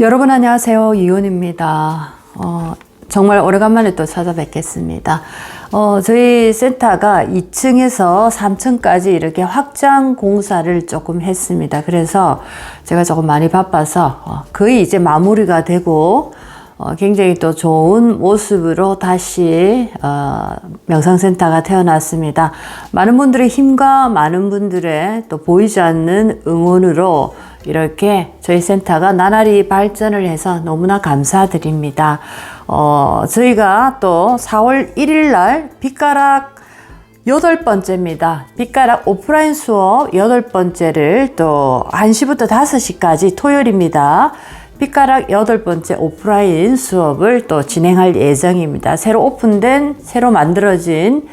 여러분 안녕하세요. 이은입니다. 정말 오래간만에 또 찾아뵙겠습니다. 저희 센터가 2층에서 3층까지 이렇게 확장 공사를 조금 했습니다. 그래서 제가 조금 많이 바빠서 거의 이제 마무리가 되고 굉장히 또 좋은 모습으로 다시 명상센터가 태어났습니다. 많은 분들의 힘과 많은 분들의 또 보이지 않는 응원으로 이렇게 저희 센터가 나날이 발전을 해서 너무나 감사드립니다. 저희가 또 4월 1일 날 빛가락 8번째입니다. 빛가락 오프라인 수업 8번째를 또 1시부터 5시까지 토요일입니다. 빛가락 8번째 오프라인 수업을 또 진행할 예정입니다. 새로 오픈된, 새로 만들어진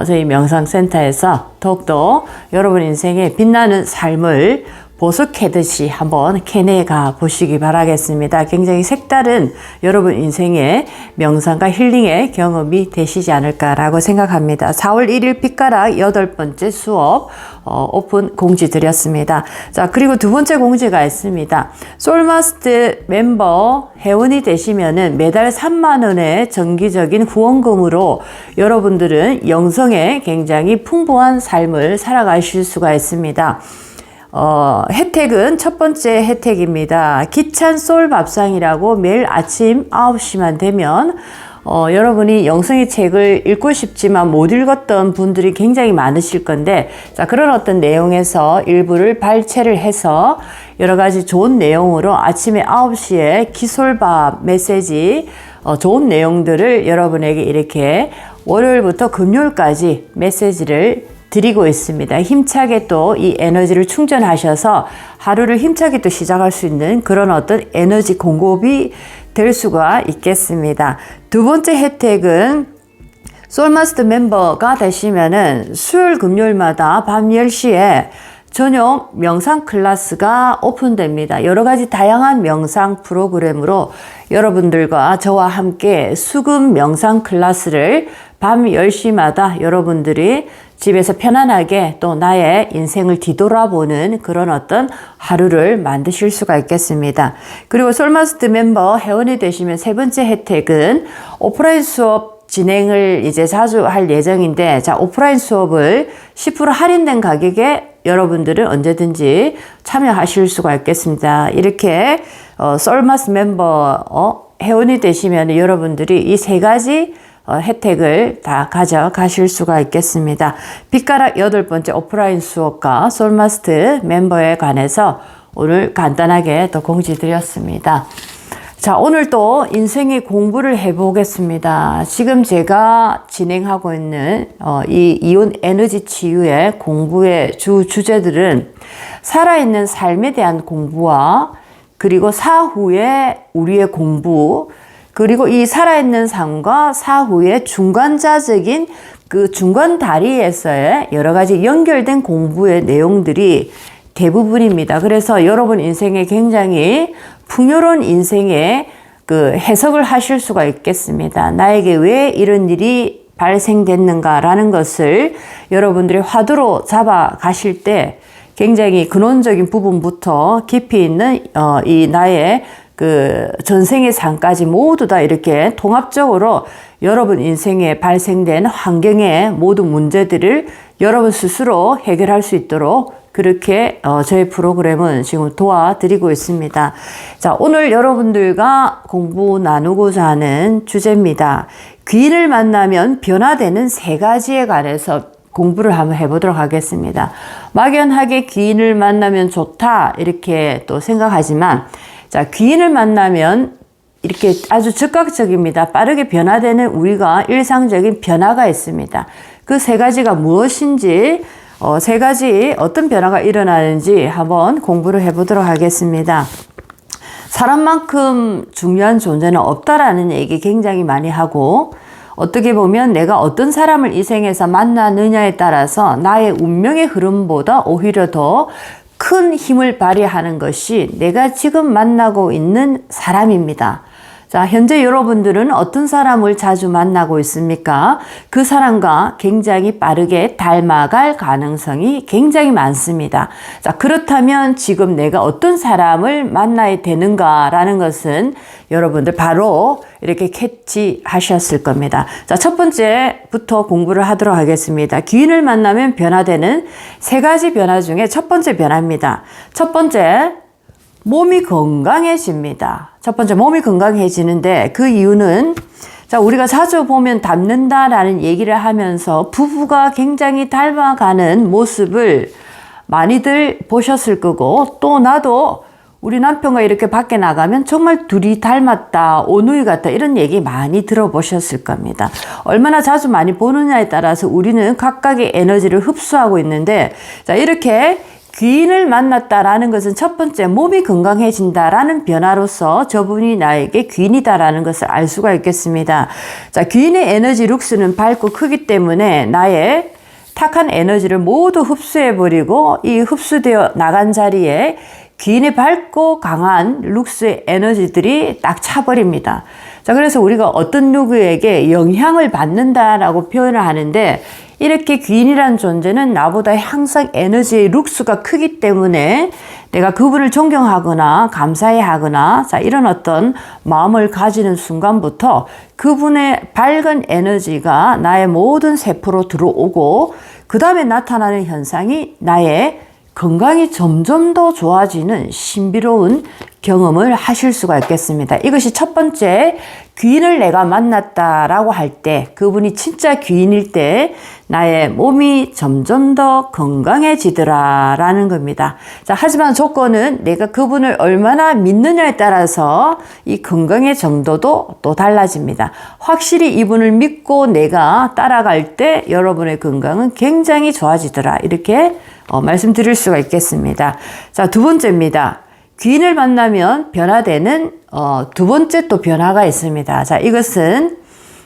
저희 명상센터에서 더욱더 여러분 인생에 빛나는 삶을 보석 캐듯이 한번 캐내가 보시기 바라겠습니다. 굉장히 색다른 여러분 인생의 명상과 힐링의 경험이 되시지 않을까라고 생각합니다. 4월 1일 빛가락 8번째 수업 오픈 공지 드렸습니다. 자, 그리고 두 번째 공지가 있습니다. 솔마스트 멤버 회원이 되시면은 매달 3만원의 정기적인 후원금으로 여러분들은 영성에 굉장히 풍부한 삶을 살아가실 수가 있습니다. 혜택은 첫 번째 혜택입니다. 기찬 솔 밥상이라고 매일 아침 9시만 되면 여러분이 영성의 책을 읽고 싶지만 못 읽었던 분들이 굉장히 많으실 건데, 자, 그런 어떤 내용에서 일부를 발췌를 해서 여러 가지 좋은 내용으로 아침에 9시에 기솔밥 메시지, 좋은 내용들을 여러분에게 이렇게 월요일부터 금요일까지 메시지를 드리고 있습니다. 힘차게 또 이 에너지를 충전하셔서 하루를 힘차게 또 시작할 수 있는 그런 어떤 에너지 공급이 될 수가 있겠습니다. 두 번째 혜택은 솔마스터 멤버가 되시면은 수요일 금요일마다 밤 10시에 전용 명상 클래스가 오픈됩니다. 여러 가지 다양한 명상 프로그램으로 여러분들과 저와 함께 수금 명상 클래스를 밤 10시마다 여러분들이 집에서 편안하게 또 나의 인생을 뒤돌아보는 그런 어떤 하루를 만드실 수가 있겠습니다. 그리고 솔마스터 멤버 회원이 되시면 세 번째 혜택은 오프라인 수업 진행을 이제 자주 할 예정인데, 자, 오프라인 수업을 10% 할인된 가격에 여러분들은 언제든지 참여하실 수가 있겠습니다. 이렇게 솔마스 멤버 회원이 되시면 여러분들이 이 세 가지 혜택을 다 가져가실 수가 있겠습니다. 빛가락 8번째 오프라인 수업과 솔마스터 멤버에 관해서 오늘 간단하게 또 공지 드렸습니다. 자, 오늘 또 인생의 공부를 해보겠습니다. 지금 제가 진행하고 있는 이 이온 에너지 치유의 공부의 주제들은 살아있는 삶에 대한 공부와 그리고 사후에 우리의 공부, 그리고 이 살아있는 삶과 사후의 중간자적인 그 중간 다리에서의 여러 가지 연결된 공부의 내용들이 대부분입니다. 그래서 여러분 인생에 굉장히 풍요로운 인생에 그 해석을 하실 수가 있겠습니다. 나에게 왜 이런 일이 발생됐는가라는 것을 여러분들이 화두로 잡아 가실 때 굉장히 근원적인 부분부터 깊이 있는 이 나의 그 전생의 삶까지 모두 다 이렇게 통합적으로 여러분 인생에 발생된 환경의 모든 문제들을 여러분 스스로 해결할 수 있도록 그렇게 저희 프로그램은 지금 도와드리고 있습니다. 자, 오늘 여러분들과 공부 나누고자 하는 주제입니다. 귀인을 만나면 변화되는 세 가지에 관해서 공부를 한번 해보도록 하겠습니다. 막연하게 귀인을 만나면 좋다 이렇게 또 생각하지만, 자, 귀인을 만나면 이렇게 아주 즉각적입니다. 빠르게 변화되는 우리가 일상적인 변화가 있습니다. 그 세 가지가 무엇인지, 세 가지 어떤 변화가 일어나는지 한번 공부를 해보도록 하겠습니다. 사람만큼 중요한 존재는 없다라는 얘기 굉장히 많이 하고, 어떻게 보면 내가 어떤 사람을 이 생에서 만나느냐에 따라서 나의 운명의 흐름보다 오히려 더 큰 힘을 발휘하는 것이 내가 지금 만나고 있는 사람입니다. 자, 현재 여러분들은 어떤 사람을 자주 만나고 있습니까? 그 사람과 굉장히 빠르게 닮아갈 가능성이 굉장히 많습니다. 자, 그렇다면 지금 내가 어떤 사람을 만나야 되는가라는 것은 여러분들 바로 이렇게 캐치하셨을 겁니다. 자, 첫 번째부터 공부를 하도록 하겠습니다. 귀인을 만나면 변화되는 세 가지 변화 중에 첫 번째 변화입니다. 첫 번째, 몸이 건강해집니다. 첫 번째, 몸이 건강해지는데 그 이유는, 자, 우리가 자주 보면 닮는다라는 얘기를 하면서 부부가 굉장히 닮아가는 모습을 많이들 보셨을 거고, 또 나도 우리 남편과 이렇게 밖에 나가면 정말 둘이 닮았다, 오누이 같다, 이런 얘기 많이 들어보셨을 겁니다. 얼마나 자주 많이 보느냐에 따라서 우리는 각각의 에너지를 흡수하고 있는데, 자, 이렇게 귀인을 만났다라는 것은 첫 번째, 몸이 건강해진다라는 변화로서 저분이 나에게 귀인이다라는 것을 알 수가 있겠습니다. 자, 귀인의 에너지 룩스는 밝고 크기 때문에 나의 탁한 에너지를 모두 흡수해버리고 이 흡수되어 나간 자리에 귀인의 밝고 강한 룩스의 에너지들이 딱 차버립니다. 자, 그래서 우리가 어떤 누구에게 영향을 받는다라고 표현을 하는데, 이렇게 귀인이라는 존재는 나보다 항상 에너지의 룩스가 크기 때문에 내가 그분을 존경하거나 감사해하거나, 자, 이런 어떤 마음을 가지는 순간부터 그분의 밝은 에너지가 나의 모든 세포로 들어오고, 그 다음에 나타나는 현상이 나의 건강이 점점 더 좋아지는 신비로운 경험을 하실 수가 있겠습니다. 이것이 첫 번째, 귀인을 내가 만났다라고 할 때, 그분이 진짜 귀인일 때 나의 몸이 점점 더 건강해지더라 라는 겁니다. 자, 하지만 조건은 내가 그분을 얼마나 믿느냐에 따라서 이 건강의 정도도 또 달라집니다. 확실히 이분을 믿고 내가 따라갈 때 여러분의 건강은 굉장히 좋아지더라, 이렇게 말씀드릴 수가 있겠습니다. 자, 두 번째입니다. 귀인을 만나면 변화되는 두 번째 또 변화가 있습니다. 자, 이것은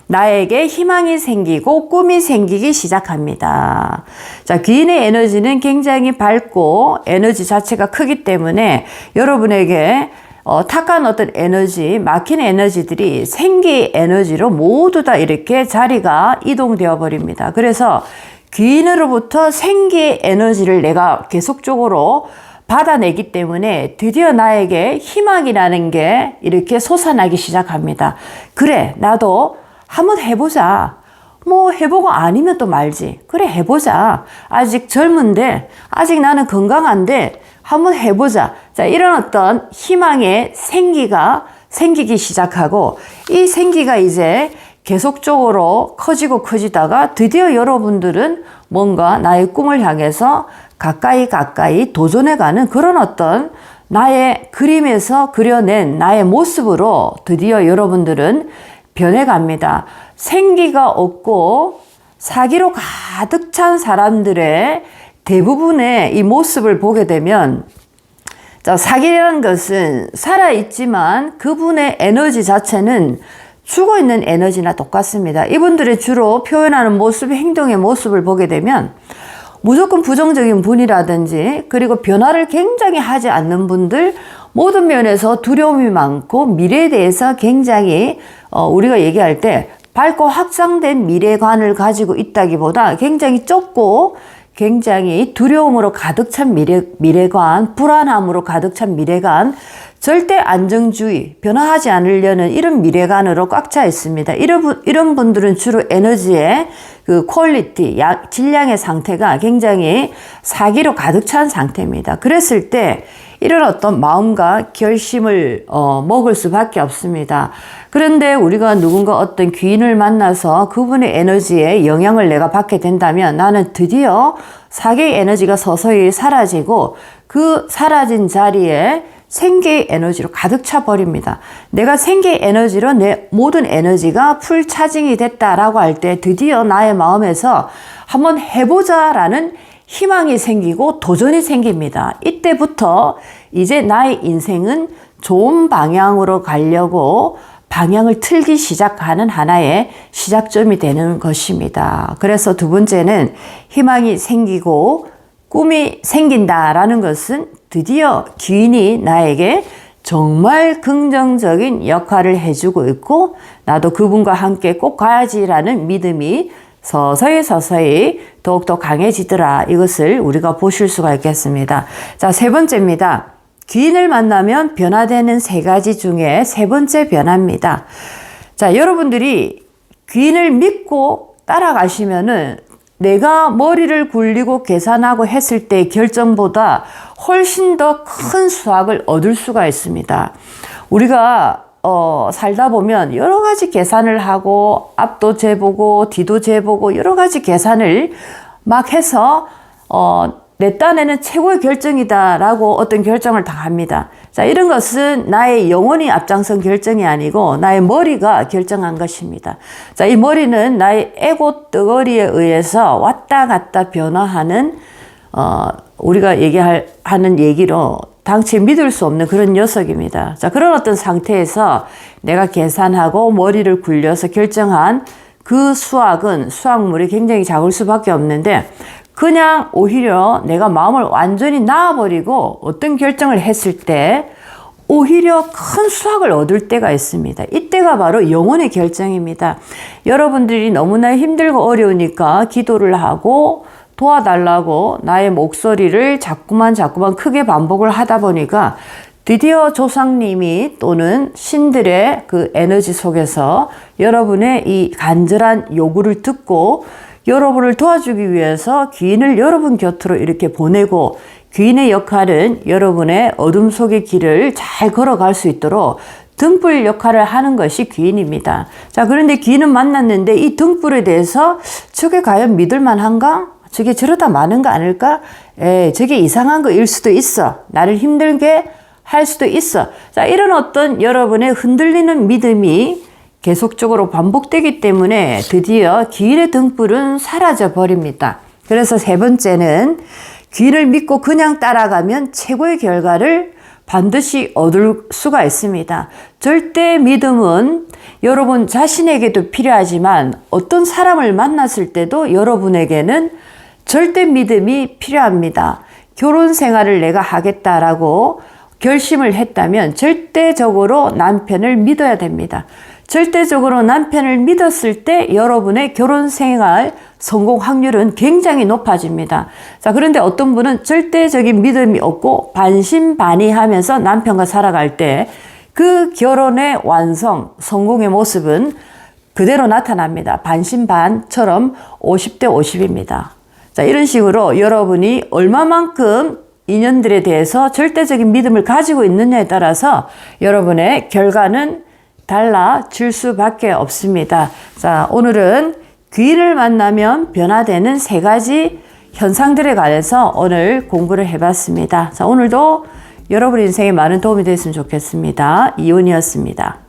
나에게 희망이 생기고 꿈이 생기기 시작합니다. 자, 귀인의 에너지는 굉장히 밝고 에너지 자체가 크기 때문에 여러분에게 탁한 어떤 에너지, 막힌 에너지들이 생기 에너지로 모두 다 이렇게 자리가 이동되어 버립니다. 그래서 귀인으로부터 생기 에너지를 내가 계속적으로 받아내기 때문에 드디어 나에게 희망이라는 게 이렇게 솟아나기 시작합니다. 그래, 나도 한번 해보자. 뭐 해보고 아니면 또 말지. 그래, 해보자. 아직 젊은데, 아직 나는 건강한데 한번 해보자. 자, 이런 어떤 희망의 생기가 생기기 시작하고, 이 생기가 이제 계속적으로 커지다가 드디어 여러분들은 뭔가 나의 꿈을 향해서 가까이 도전해가는 그런 어떤 나의 그림에서 그려낸 나의 모습으로 드디어 여러분들은 변해갑니다. 생기가 없고 사기로 가득 찬 사람들의 대부분의 이 모습을 보게 되면, 자, 사기라는 것은 살아있지만 그분의 에너지 자체는 죽어있는 에너지나 똑같습니다. 이분들이 주로 표현하는 모습, 행동의 모습을 보게 되면 무조건 부정적인 분이라든지, 그리고 변화를 굉장히 하지 않는 분들, 모든 면에서 두려움이 많고 미래에 대해서 굉장히 우리가 얘기할 때 밝고 확장된 미래관을 가지고 있다기보다 굉장히 좁고 굉장히 두려움으로 가득 찬 미래관, 불안함으로 가득 찬 미래관, 절대 안정주의, 변화하지 않으려는 이런 미래관으로 꽉 차 있습니다. 이런 분들은 주로 에너지의 그 퀄리티, 질량의 상태가 굉장히 사기로 가득 찬 상태입니다. 그랬을 때 이런 어떤 마음과 결심을 먹을 수밖에 없습니다. 그런데 우리가 누군가 어떤 귀인을 만나서 그분의 에너지에 영향을 내가 받게 된다면 나는 드디어 사기의 에너지가 서서히 사라지고 그 사라진 자리에 생기의 에너지로 가득 차 버립니다. 내가 생기의 에너지로 내 모든 에너지가 풀 차징이 됐다라고 할 때 드디어 나의 마음에서 한번 해보자라는 희망이 생기고 도전이 생깁니다. 이때부터 이제 나의 인생은 좋은 방향으로 가려고 방향을 틀기 시작하는 하나의 시작점이 되는 것입니다. 그래서 두 번째는 희망이 생기고 꿈이 생긴다라는 것은 드디어 귀인이 나에게 정말 긍정적인 역할을 해주고 있고 나도 그분과 함께 꼭 가야지라는 믿음이 서서히 더욱더 강해지더라. 이것을 우리가 보실 수가 있겠습니다. 자, 세 번째입니다. 귀인을 만나면 변화되는 세 가지 중에 세 번째 변화입니다. 자, 여러분들이 귀인을 믿고 따라가시면은 내가 머리를 굴리고 계산하고 했을 때의 결정보다 훨씬 더 큰 수확을 얻을 수가 있습니다. 우리가 살다 보면 여러 가지 계산을 하고 앞도 재보고 뒤도 재보고 여러 가지 계산을 막 해서 내 딴에는 최고의 결정이다라고 어떤 결정을 다 합니다. 자, 이런 것은 나의 영혼이 앞장선 결정이 아니고 나의 머리가 결정한 것입니다. 자, 이 머리는 나의 에고 덩어리에 의해서 왔다 갔다 변화하는 우리가 하는 얘기로 당최 믿을 수 없는 그런 녀석입니다. 자, 그런 어떤 상태에서 내가 계산하고 머리를 굴려서 결정한 그 수확물이 굉장히 작을 수밖에 없는데 그냥 오히려 내가 마음을 완전히 놔버리고 어떤 결정을 했을 때 오히려 큰 수확을 얻을 때가 있습니다. 이때가 바로 영혼의 결정입니다. 여러분들이 너무나 힘들고 어려우니까 기도를 하고 도와달라고 나의 목소리를 자꾸만 크게 반복을 하다 보니까 드디어 조상님이 또는 신들의 그 에너지 속에서 여러분의 이 간절한 요구를 듣고 여러분을 도와주기 위해서 귀인을 여러분 곁으로 이렇게 보내고, 귀인의 역할은 여러분의 어둠 속의 길을 잘 걸어갈 수 있도록 등불 역할을 하는 것이 귀인입니다. 자, 그런데 귀인은 만났는데 이 등불에 대해서 저게 과연 믿을만한가? 저게 저러다 마는 거 아닐까? 저게 이상한 거일 수도 있어. 나를 힘들게 할 수도 있어. 자, 이런 어떤 여러분의 흔들리는 믿음이 계속적으로 반복되기 때문에 드디어 귀인의 등불은 사라져 버립니다. 그래서 세 번째는 귀인을 믿고 그냥 따라가면 최고의 결과를 반드시 얻을 수가 있습니다. 절대 믿음은 여러분 자신에게도 필요하지만 어떤 사람을 만났을 때도 여러분에게는 절대 믿음이 필요합니다. 결혼 생활을 내가 하겠다라고 결심을 했다면 절대적으로 남편을 믿어야 됩니다. 절대적으로 남편을 믿었을 때 여러분의 결혼 생활 성공 확률은 굉장히 높아집니다. 자, 그런데 어떤 분은 절대적인 믿음이 없고 반신반의하면서 남편과 살아갈 때 그 결혼의 완성, 성공의 모습은 그대로 나타납니다. 반신반처럼 50대 50입니다. 자, 이런 식으로 여러분이 얼마만큼 인연들에 대해서 절대적인 믿음을 가지고 있느냐에 따라서 여러분의 결과는 달라질 수밖에 없습니다. 자, 오늘은 귀인을 만나면 변화되는 3가지 현상들에 관해서 오늘 공부를 해봤습니다. 자, 오늘도 여러분 인생에 많은 도움이 됐으면 좋겠습니다. 이온이었습니다.